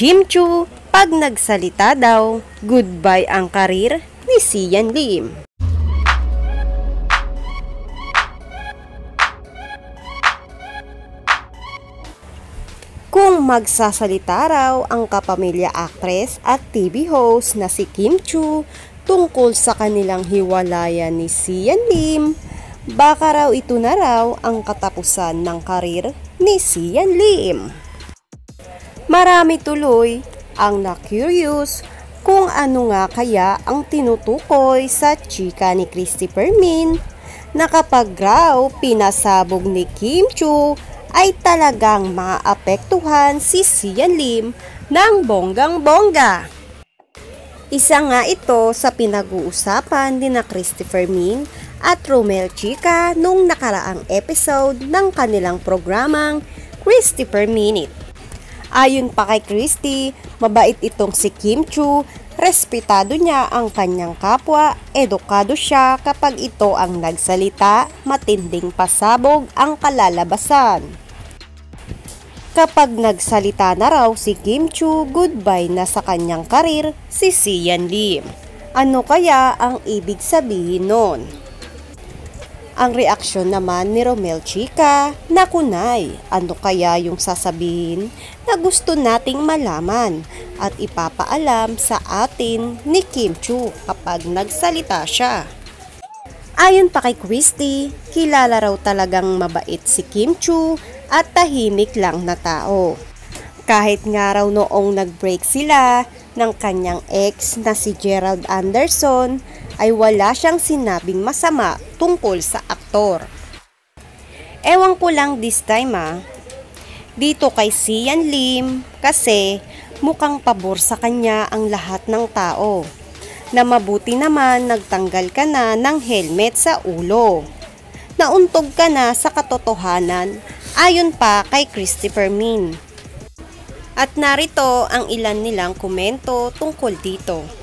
Kim Chu, pag nagsalita daw, goodbye ang karir ni Sian Lim. Kung magsasalita raw ang kapamilya actress at TV host na si Kim Chu tungkol sa kanilang hiwalayan ni Sian Lim, baka raw ito na raw ang katapusan ng karir ni Sian Lim. Marami tuloy ang na-curious kung ano nga kaya ang tinutukoy sa chika ni Christopher Min na kapag raw pinasabog ni Kim Chu ay talagang maapektuhan si Sian Lim ng bonggang-bongga. Isa nga ito sa pinag-uusapan ni na Christopher Min at Romel Chica nung nakaraang episode ng kanilang programang Christopher Minute. Ayon pa kay Christy, mabait itong si Kim Chu, respetado niya ang kanyang kapwa, edukado siya kapag ito ang nagsalita, matinding pasabog ang kalalabasan. Kapag nagsalita na raw si Kim Chu, goodbye na sa kanyang karir si Sian Lim. Ano kaya ang ibig sabihin nun? Ang reaksyon naman ni Romel Chica, nakunay, ano kaya yung sasabihin na gusto nating malaman at ipapaalam sa atin ni Kim Chu kapag nagsalita siya. Ayon pa kay Christy, kilala raw talagang mabait si Kim Chu at tahimik lang na tao. Kahit nga raw noong nag-break sila ng kanyang ex na si Gerald Anderson, ay wala siyang sinabing masama tungkol sa aktor. Ewan ko lang this time dito kay Sian Lim kasi mukhang pabor sa kanya ang lahat ng tao. Na mabuti naman nagtanggal ka na ng helmet sa ulo. Nauntog ka na sa katotohanan ayon pa kay Christopher Min. At narito ang ilan nilang komento tungkol dito.